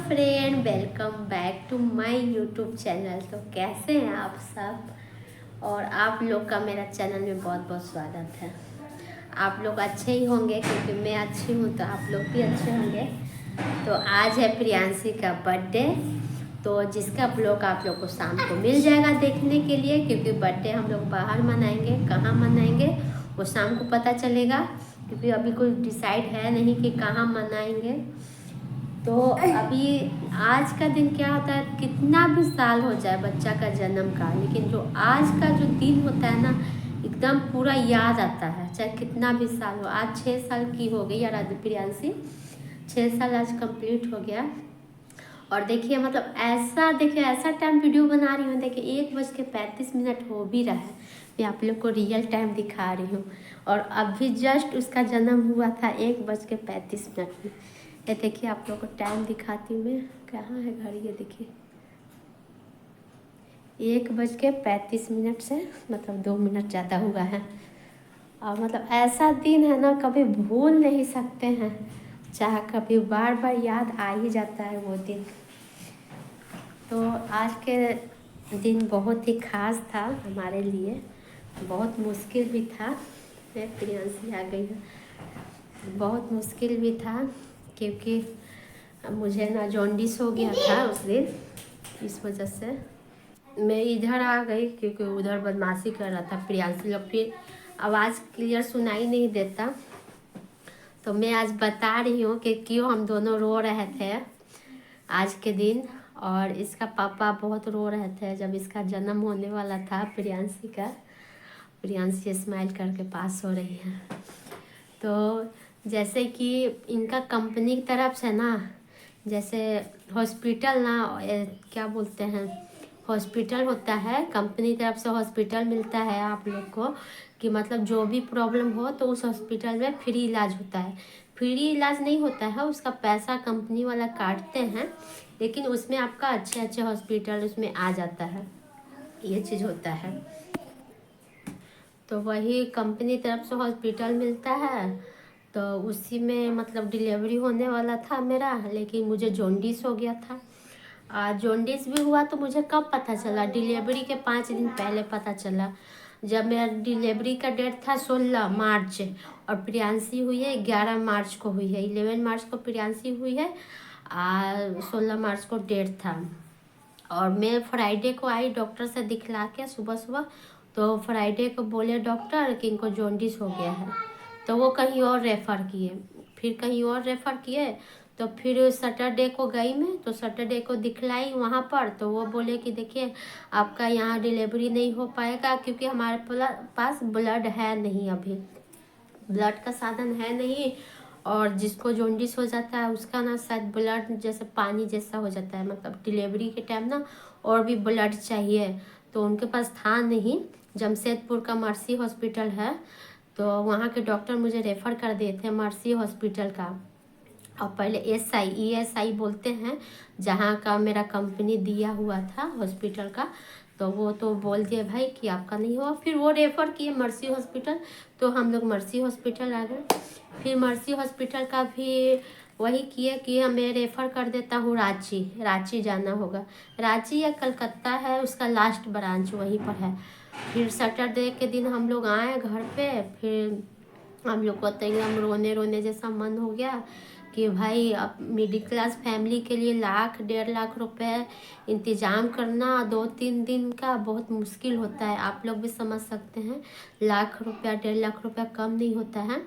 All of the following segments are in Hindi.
Friend, welcome back to my YouTube channel. तो कैसे हैं आप सब? और आप लोग का मेरा चैनल में बहुत बहुत स्वागत है। आप लोग अच्छे ही होंगे क्योंकि मैं अच्छी हूँ, तो आप लोग भी अच्छे होंगे। तो आज है प्रियांशी का बर्थडे, तो जिसका ब्लॉग आप लोग को शाम को मिल जाएगा देखने के लिए, क्योंकि बर्थडे हम लोग बाहर मनाएंगे। कहाँ मनाएंगे वो शाम को पता चलेगा, क्योंकि अभी कोई डिसाइड है नहीं कि कहाँ मनाएंगे। तो अभी आज का दिन क्या होता है, कितना भी साल हो जाए बच्चा का जन्म का, लेकिन जो आज का जो दिन होता है ना, एकदम पूरा याद आता है, चाहे कितना भी साल हो। आज 6 साल की हो गई यार, आज प्रियांशी 6 साल आज कंप्लीट हो गया। और देखिए मतलब ऐसा टाइम वीडियो बना रही हूँ। देखिए 1:35 हो भी रहा है, मैं आप लोग को रियल टाइम दिखा रही हूँ। और अभी जस्ट उसका जन्म हुआ था 1:35 में। ये देखिए आप लोग को टाइम दिखाती हूँ मैं, कहाँ है घड़ी, ये देखिए 1:35 से मतलब 2 मिनट ज़्यादा हुआ है। और मतलब ऐसा दिन है ना, कभी भूल नहीं सकते हैं, चाहे कभी बार बार याद आ ही जाता है वो दिन। तो आज के दिन बहुत ही खास था हमारे लिए, बहुत मुश्किल भी था। प्रियांशी आ गई है। बहुत मुश्किल भी था क्योंकि मुझे ना जॉन्डिस हो गया था उस दिन, इस वजह से मैं इधर आ गई, क्योंकि उधर बदमाशी कर रहा था प्रियांशी लोग। फिर आवाज़ क्लियर सुनाई नहीं देता, तो मैं आज बता रही हूँ कि क्यों हम दोनों रो रहे थे आज के दिन। और इसका पापा बहुत रो रहे थे जब इसका जन्म होने वाला था प्रियांशी का। प्रियांशी स्माइल करके पास हो रही है। तो जैसे कि इनका कंपनी की तरफ से ना, जैसे हॉस्पिटल ना, क्या बोलते हैं, हॉस्पिटल होता है, कंपनी की तरफ से हॉस्पिटल मिलता है आप लोग को, कि मतलब जो भी प्रॉब्लम हो तो उस हॉस्पिटल में फ्री इलाज होता है। फ्री इलाज नहीं होता है, उसका पैसा कंपनी वाला काटते हैं, लेकिन उसमें आपका अच्छे अच्छे हॉस्पिटल उसमें आ जाता है, ये चीज़ होता है। तो वही कंपनी तरफ से हॉस्पिटल मिलता है, तो उसी में मतलब डिलीवरी होने वाला था मेरा, लेकिन मुझे जॉन्डिस हो गया था। जॉन्डिस भी हुआ तो मुझे कब पता चला, डिलीवरी के 5 दिन पहले पता चला। जब मेरा डिलीवरी का डेट था 16 मार्च, और प्रियांशी हुई है 11 मार्च को हुई है। 11 मार्च को प्रियांशी हुई है, 16 मार्च को डेट था। और मैं फ्राइडे को आई डॉक्टर से दिखला के सुबह सुबह, तो फ्राइडे को बोले डॉक्टर कि इनको जॉन्डिस हो गया है, तो वो कहीं और रेफ़र किए। फिर कहीं और रेफ़र किए, तो फिर सैटरडे को गई मैं, तो सैटरडे को दिखलाई वहाँ पर, तो वो बोले कि देखिए आपका यहाँ डिलीवरी नहीं हो पाएगा, क्योंकि हमारे पास ब्लड है नहीं, अभी ब्लड का साधन है नहीं। और जिसको जॉन्डिस हो जाता है उसका ना शायद ब्लड जैसे पानी जैसा हो जाता है, मतलब डिलीवरी के टाइम ना और भी ब्लड चाहिए, तो उनके पास था नहीं। जमशेदपुर का मर्सी हॉस्पिटल है, तो वहाँ के डॉक्टर मुझे रेफ़र कर दिए थे मर्सी हॉस्पिटल का। और पहले ESI बोलते हैं, जहाँ का मेरा कंपनी दिया हुआ था हॉस्पिटल का, तो वो तो बोल दिए भाई कि आपका नहीं हुआ। फिर वो रेफ़र किए मर्सी हॉस्पिटल, तो हम लोग मर्सी हॉस्पिटल आ गए। फिर मर्सी हॉस्पिटल का भी वही किए कि हमें रेफ़र कर देता हूँ रांची जाना होगा। रांची या कलकत्ता है उसका लास्ट ब्रांच, वहीं पर है। फिर सैटरडे के दिन हम लोग आए घर पे, फिर हम लोग को तो एकदम रोने रोने जैसा मन हो गया कि भाई अब मिडिल क्लास फैमिली के लिए 1,00,000 1,50,000 रुपए इंतज़ाम करना 2-3 दिन का बहुत मुश्किल होता है। आप लोग भी समझ सकते हैं, 1,00,000 रुपया 1,50,000 रुपया कम नहीं होता है।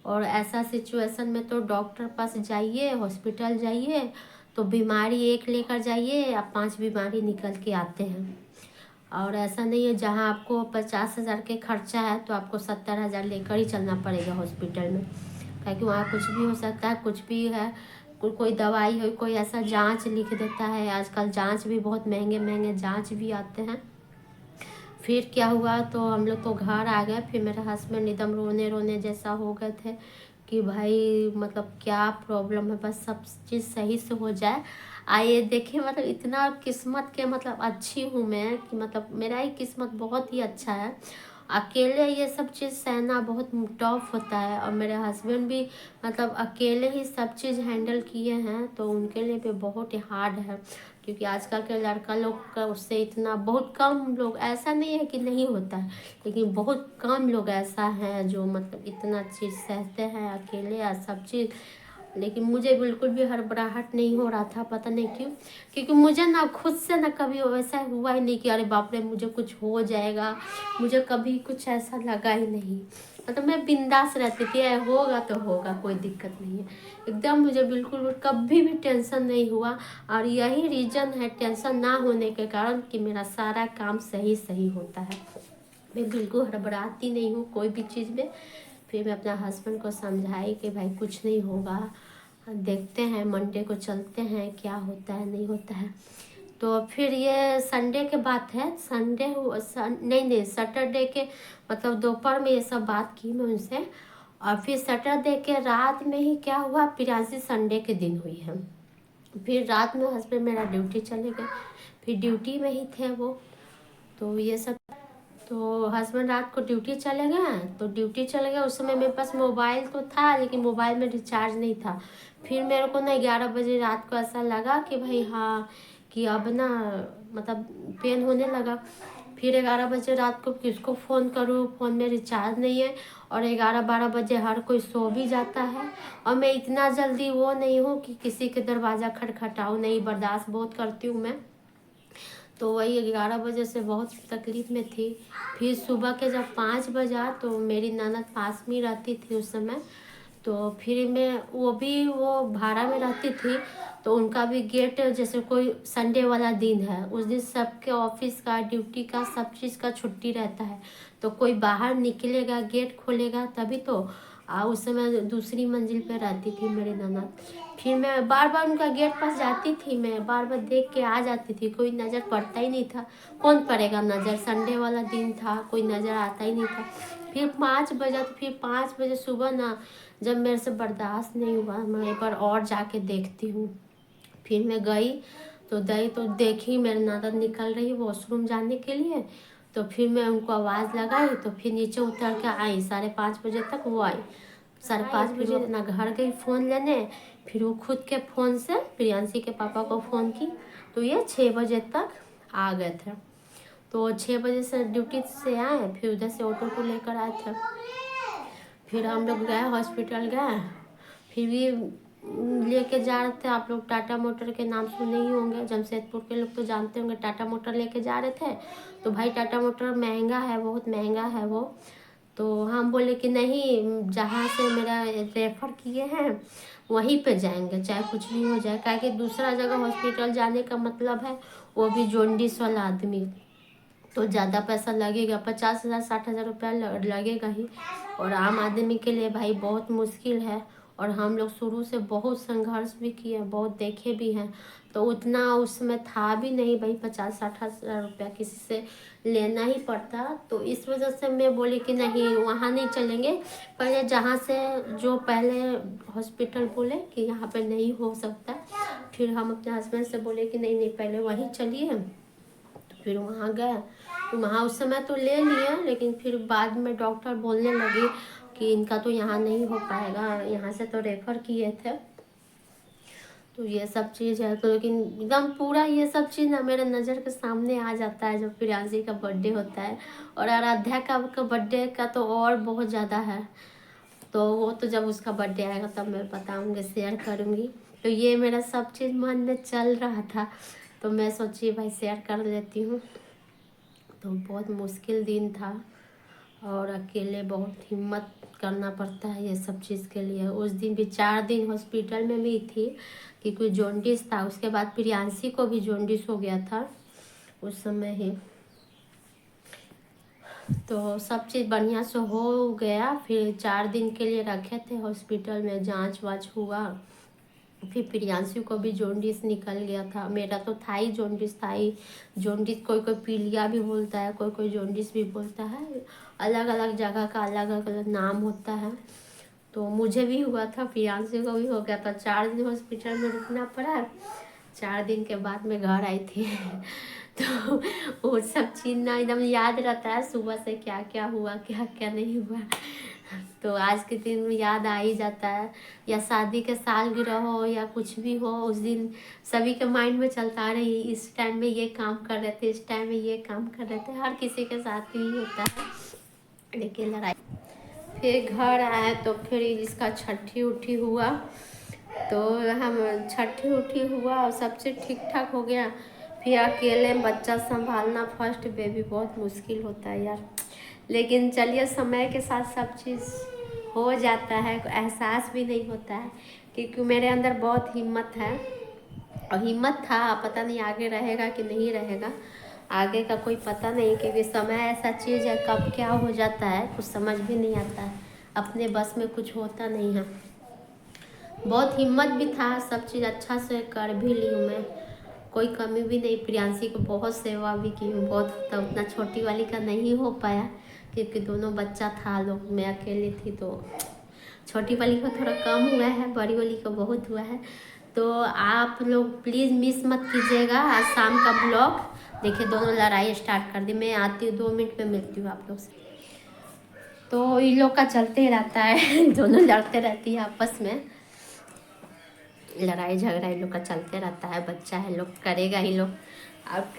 और ऐसा सिचुएशन में तो डॉक्टर पास जाइए, हॉस्पिटल जाइए, तो बीमारी एक लेकर जाइए, आप 5 बीमारी निकल के आते हैं। और ऐसा नहीं है जहां आपको 50,000 के खर्चा है तो आपको 70,000 लेकर ही चलना पड़ेगा हॉस्पिटल में, क्योंकि वहाँ कुछ भी हो सकता है, कुछ भी है, कोई दवाई हो, कोई ऐसा जांच लिख देता है। आजकल जांच भी बहुत महंगे महंगे जांच भी आते हैं। फिर क्या हुआ, तो हम लोग तो घर आ गए। फिर मेरे हस्बैंड एकदम रोने रोने जैसा हो गए थे कि भाई मतलब क्या प्रॉब्लम है, बस सब चीज़ सही से हो जाए। आइए देखिए, मतलब इतना किस्मत के मतलब अच्छी हूँ मैं कि मतलब मेरा ही किस्मत बहुत ही अच्छा है। अकेले ये सब चीज़ सहना बहुत टफ होता है। और मेरे हस्बैंड भी मतलब अकेले ही सब चीज़ हैंडल किए हैं, तो उनके लिए भी बहुत ही हार्ड है। क्योंकि आजकल के लड़का लोग का उससे इतना बहुत कम लोग, ऐसा नहीं है कि नहीं होता है, लेकिन बहुत कम लोग ऐसा हैं जो मतलब इतना चीज़ सहते हैं अकेले या सब चीज़। लेकिन मुझे बिल्कुल भी हड़बड़ाहट नहीं हो रहा था, पता नहीं क्यों। क्योंकि मुझे ना खुद से ना कभी वैसा हुआ ही नहीं कि अरे बाप रे मुझे कुछ हो जाएगा, मुझे कभी कुछ ऐसा लगा ही नहीं। मतलब मैं बिंदास रहती थी, होगा तो होगा, कोई दिक्कत नहीं है एकदम। मुझे बिल्कुल कभी भी टेंशन नहीं हुआ। और यही रीज़न है टेंशन ना होने के कारण कि मेरा सारा काम सही सही होता है। मैं बिल्कुल हड़बड़ाती नहीं हूँ कोई भी चीज़ में। फिर मैं अपना हस्बैंड को समझाई कि भाई कुछ नहीं होगा, देखते हैं मंडे को चलते हैं क्या होता है नहीं होता है। तो फिर ये संडे के बात है, संडे नहीं सैटरडे के मतलब दोपहर में ये सब बात की मैं उनसे। और फिर सैटरडे के रात में ही क्या हुआ, प्रियांशी संडे के दिन हुई है। फिर रात में हस्बैंड मेरा ड्यूटी चले गए, फिर ड्यूटी में ही थे वो। तो ये सब, तो हस्बैंड रात को ड्यूटी चले गए, तो ड्यूटी चले गए उस समय मेरे पास मोबाइल तो था, लेकिन मोबाइल में रिचार्ज नहीं था। फिर मेरे को ना 11 बजे रात को ऐसा लगा कि भाई हाँ कि अब ना मतलब पेन होने लगा। फिर 11 बजे रात को किसको फ़ोन करूँ, फ़ोन में रिचार्ज नहीं है। और 11-12 बजे हर कोई सो भी जाता है। और मैं इतना जल्दी वो नहीं हूँ कि किसी के दरवाज़ा खटखटाऊँ, नहीं, बर्दाश्त बहुत करती हूँ मैं। तो वही 11 बजे से बहुत तकलीफ में थी। फिर सुबह के जब 5 बजा तो मेरी ननद पास में रहती थी उस समय। तो फिर मैं वो भाड़ा में रहती थी, तो उनका भी गेट, जैसे कोई संडे वाला दिन है उस दिन सबके ऑफिस का ड्यूटी का सब चीज़ का छुट्टी रहता है। तो कोई बाहर निकलेगा गेट खोलेगा तभी तो। उस समय दूसरी मंजिल पे रहती थी मेरी ननद। फिर मैं बार बार उनका गेट पास जाती थी, मैं बार बार देख के आ जाती थी, कोई नज़र पड़ता ही नहीं था। कौन पड़ेगा नज़र, संडे वाला दिन था, कोई नज़र आता ही नहीं था। फिर 5 बजा, तो फिर 5 बजे सुबह ना जब मेरे से बर्दाश्त नहीं हुआ, मैं एक बार और जाके देखती हूँ। फिर मैं गई तो देखी मेरी ननद निकल रही वॉशरूम जाने के लिए। तो फिर मैं उनको आवाज़ लगाई, तो फिर नीचे उतर के आई। 5:30 बजे तक वो आई। 5:30 बजे अपना घर गई फ़ोन लेने। फिर वो खुद के फ़ोन से प्रियांशी के पापा को फ़ोन की, तो ये 6 बजे तक आ गए थे। तो 6 बजे से ड्यूटी से आए, फिर उधर से ऑटो को लेकर आए थे। फिर हम लोग गए हॉस्पिटल गए। फिर भी लेके जा रहे थे, आप लोग टाटा मोटर के नाम सुने ही होंगे, जमशेदपुर के लोग तो जानते होंगे। टाटा मोटर लेके जा रहे थे, तो भाई टाटा मोटर महंगा है, बहुत महंगा है वो। तो हम बोले कि नहीं, जहाँ से मेरा रेफ़र किए हैं वहीं पे जाएंगे, चाहे कुछ भी हो जाए। क्या कि दूसरा जगह हॉस्पिटल जाने का मतलब है वो भी जॉन्डिस वाला आदमी, तो ज़्यादा पैसा लगेगा, 50,000 60,000 रुपया लगेगा ही। और आम आदमी के लिए भाई बहुत मुश्किल है। और हम लोग शुरू से बहुत संघर्ष भी किए, बहुत देखे भी हैं। तो उतना उसमें था भी नहीं भाई, 50-60,000 रुपया किसी से लेना ही पड़ता। तो इस वजह से मैं बोली कि नहीं, वहाँ नहीं चलेंगे। पहले जहाँ से जो पहले हॉस्पिटल बोले कि यहाँ पे नहीं हो सकता, फिर हम अपने हस्बैंड से बोले कि नहीं नहीं, पहले वहीं चलिए। फिर वहाँ गए, तो वहाँ उस समय तो ले लिए, लेकिन फिर बाद में डॉक्टर बोलने लगी कि इनका तो यहाँ नहीं हो पाएगा, यहाँ से तो रेफ़र किए थे। तो ये सब चीज़ है। तो लेकिन एकदम पूरा ये सब चीज़ ना मेरे नज़र के सामने आ जाता है जब प्रियांशी का बर्थडे होता है। और आराध्या का बर्थडे का तो और बहुत ज़्यादा है। तो वो तो जब उसका बर्थडे आएगा तब मैं बताऊँगी, शेयर करूँगी। तो ये मेरा सब चीज़ मन में चल रहा था, तो मैं सोची भाई शेयर कर लेती हूँ। तो बहुत मुश्किल दिन था, और अकेले बहुत हिम्मत करना पड़ता है ये सब चीज़ के लिए। उस दिन भी 4 दिन हॉस्पिटल में भी थी कि कोई जॉन्डिस था। उसके बाद प्रियांशी को भी जॉन्डिस हो गया था उस समय ही। तो सब चीज़ बढ़िया से हो गया। फिर 4 दिन के लिए रखे थे हॉस्पिटल में, जांच वाच हुआ। फिर प्रियांशी को भी जॉन्डिस निकल गया था। मेरा तो था ही जॉन्डिस, था ही जॉन्डिस। कोई कोई पीलिया भी बोलता है, कोई कोई जॉन्डिस भी बोलता है, अलग अलग जगह का अलग अलग नाम होता है। तो मुझे भी हुआ था, प्रियांशी को भी हो गया था। 4 दिन हॉस्पिटल में रुकना पड़ा। 4 दिन के बाद मैं घर आई थी। तो वो सब चीज़ ना एकदम याद रहता है, सुबह से क्या क्या हुआ क्या क्या नहीं हुआ। तो आज के दिन याद आ ही जाता है, या शादी के सालगिरह हो या कुछ भी हो, उस दिन सभी के माइंड में चलता रही इस टाइम में ये काम कर रहे थे, इस टाइम में ये काम कर रहे थे। हर किसी के साथ ही होता है। लेकिन लड़ाई फिर घर आए तो फिर इसका छठी उठी हुआ, तो हम छठी उठी हुआ और सब चीज़ ठीक ठाक हो गया। फिर अकेले बच्चा संभालना फर्स्ट बेबी बहुत मुश्किल होता है यार। लेकिन चलिए, समय के साथ सब चीज़ हो जाता है, एहसास भी नहीं होता है, क्योंकि मेरे अंदर बहुत हिम्मत है। और हिम्मत था, पता नहीं आगे रहेगा कि नहीं रहेगा, आगे का कोई पता नहीं, क्योंकि समय ऐसा चीज़ है कब क्या हो जाता है कुछ समझ भी नहीं आता है, अपने बस में कुछ होता नहीं है। बहुत हिम्मत भी था, सब चीज़ अच्छा से कर भी ली हूँ मैं, कोई कमी भी नहीं। प्रियांशी को बहुत सेवा भी की हूँ, बहुत, तो उतना छोटी वाली का नहीं हो पाया क्योंकि दोनों बच्चा था लोग, मैं अकेली थी, तो छोटी वाली को थोड़ा कम हुआ है, बड़ी वाली को बहुत हुआ है। तो आप लोग प्लीज़ मिस मत कीजिएगा आज शाम का ब्लॉग। देखिए दोनों लड़ाई स्टार्ट कर दी, मैं आती हूँ 2 मिनट में मिलती हूँ आप लोग से। तो इन लोग का चलते रहता है दोनों लड़ते रहती है आपस में, लड़ाई झगड़ा इन लोग का चलते रहता है, बच्चा है लोग करेगा ही लोग। अब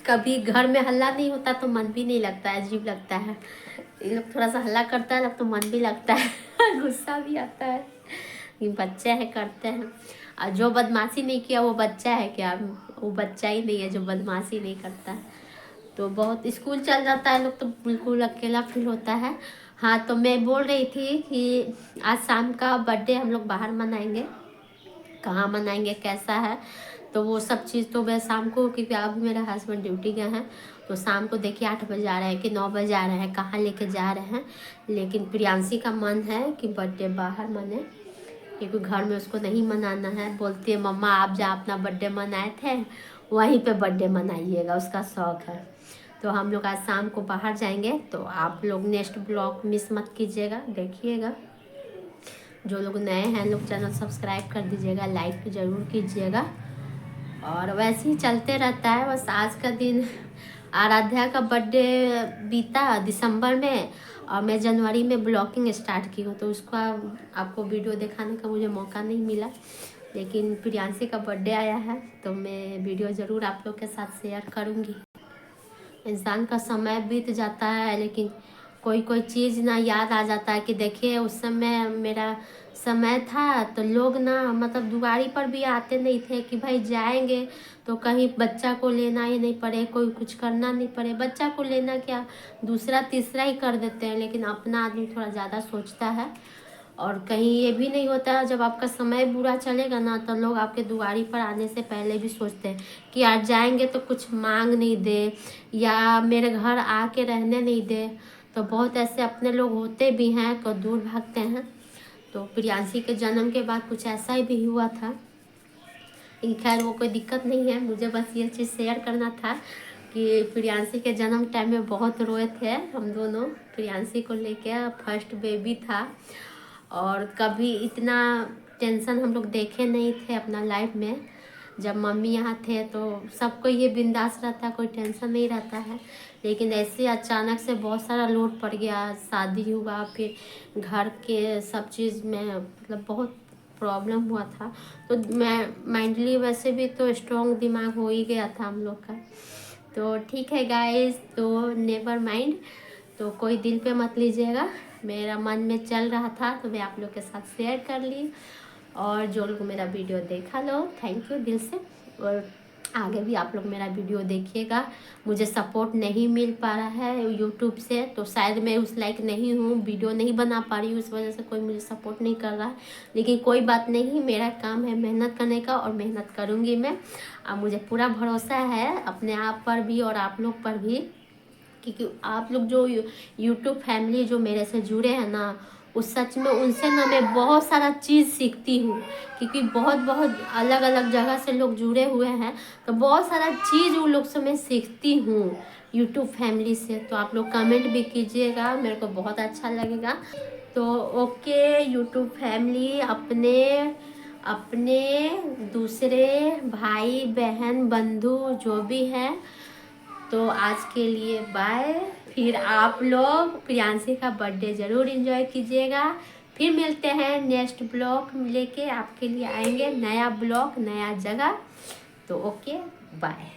कभी घर में हल्ला नहीं होता तो मन भी नहीं लगता है, अजीब लगता है। ये लोग थोड़ा सा हल्ला करता है ना तो मन भी लगता है गुस्सा भी आता है, ये बच्चे हैं करते हैं। और जो बदमाशी नहीं किया वो बच्चा है क्या? वो बच्चा ही नहीं है जो बदमाशी नहीं करता है। तो बहुत स्कूल चल जाता है लोग तो बिल्कुल अकेला फील होता है। हाँ, तो मैं बोल रही थी कि आज शाम का बर्थडे हम लोग बाहर मनाएंगे, कहाँ मनाएंगे कैसा है तो वो सब चीज़ तो मैं शाम को, क्योंकि अभी मेरा हस्बैंड ड्यूटी गए हैं, तो शाम को देखिए 8 बजे आ रहे हैं कि 9 बजे आ रहे हैं, कहाँ लेके जा रहे हैं। लेकिन प्रियांशी का मन है कि बर्थडे बाहर मने, क्योंकि घर में उसको नहीं मनाना है। बोलती है मम्मा आप जहाँ अपना बर्थडे मनाए थे वहीं पे बर्थडे मनाइएगा, उसका शौक़ है। तो हम लोग आज शाम को बाहर जाएंगे, तो आप लोग नेक्स्ट ब्लॉग मिस मत कीजिएगा, देखिएगा। जो लोग नए हैं लोग चैनल सब्सक्राइब कर दीजिएगा, लाइक ज़रूर कीजिएगा। और वैसे ही चलते रहता है बस। आज का दिन आराध्या का बर्थडे बीता दिसंबर में, और मैं जनवरी में ब्लॉगिंग स्टार्ट की हूँ, तो उसका आपको वीडियो दिखाने का मुझे मौका नहीं मिला। लेकिन प्रियांशी का बर्थडे आया है तो मैं वीडियो ज़रूर आप लोग के साथ शेयर करूँगी। इंसान का समय बीत जाता है लेकिन कोई कोई चीज़ ना याद आ जाता है कि देखिए उस समय मेरा समय था तो लोग ना मतलब दुआरी पर भी आते नहीं थे कि भाई जाएंगे तो कहीं बच्चा को लेना ही नहीं पड़े, कोई कुछ करना नहीं पड़े। बच्चा को लेना क्या, दूसरा तीसरा ही कर देते हैं, लेकिन अपना आदमी थोड़ा ज़्यादा सोचता है। और कहीं ये भी नहीं होता है जब आपका समय बुरा चलेगा ना तो लोग आपके दुआरी पर आने से पहले भी सोचते हैं कि आज जाएंगे तो कुछ मांग नहीं दे या मेरे घर आके रहने नहीं दे। तो बहुत ऐसे अपने लोग होते भी हैं तो दूर भागते हैं। तो प्रियांशी के जन्म के बाद कुछ ऐसा ही भी हुआ था, खैर वो कोई दिक्कत नहीं है, मुझे बस ये चीज़ शेयर करना था कि प्रियांशी के जन्म टाइम में बहुत रोए थे हम दोनों। प्रियांशी को लेके फर्स्ट बेबी था और कभी इतना टेंशन हम लोग देखे नहीं थे अपना लाइफ में। जब मम्मी यहाँ थे तो सबको ये बिंदास रहता, कोई टेंशन नहीं रहता है। लेकिन ऐसे अचानक से बहुत सारा लोड पड़ गया, शादी हुआ, फिर घर के सब चीज़ में मतलब बहुत प्रॉब्लम हुआ था। तो मैं माइंडली वैसे भी तो स्ट्रॉन्ग दिमाग हो ही गया था हम लोग का। तो ठीक है गाइस, तो नेवर माइंड, तो कोई दिल पे मत लीजिएगा, मेरा मन में चल रहा था तो मैं आप लोग के साथ शेयर कर ली। और जो लोग मेरा वीडियो देखा लो थैंक यू दिल से, और आगे भी आप लोग मेरा वीडियो देखिएगा। मुझे सपोर्ट नहीं मिल पा रहा है यूट्यूब से, तो शायद मैं उस लायक नहीं हूँ, वीडियो नहीं बना पा रही हूँ, इस वजह से कोई मुझे सपोर्ट नहीं कर रहा है। लेकिन कोई बात नहीं, मेरा काम है मेहनत करने का और मेहनत करूँगी मैं। अब मुझे पूरा भरोसा है अपने आप पर भी और आप लोग पर भी, क्योंकि आप लोग जो यूट्यूब फैमिली जो मेरे से जुड़े हैं ना, उस सच में उनसे ना मैं बहुत सारा चीज़ सीखती हूँ, क्योंकि बहुत बहुत अलग अलग जगह से लोग जुड़े हुए हैं, तो बहुत सारा चीज़ उन लोग से मैं सीखती हूँ यूट्यूब फैमिली से। तो आप लोग कमेंट भी कीजिएगा, मेरे को बहुत अच्छा लगेगा। तो ओके यूट्यूब फैमिली, अपने अपने दूसरे भाई बहन बंधु जो भी हैं, तो आज के लिए बाय। फिर आप लोग प्रियांशी का बर्थडे ज़रूर एंजॉय कीजिएगा। फिर मिलते हैं नेक्स्ट ब्लॉग लेके, आपके लिए आएंगे नया ब्लॉग नया जगह। तो ओके बाय।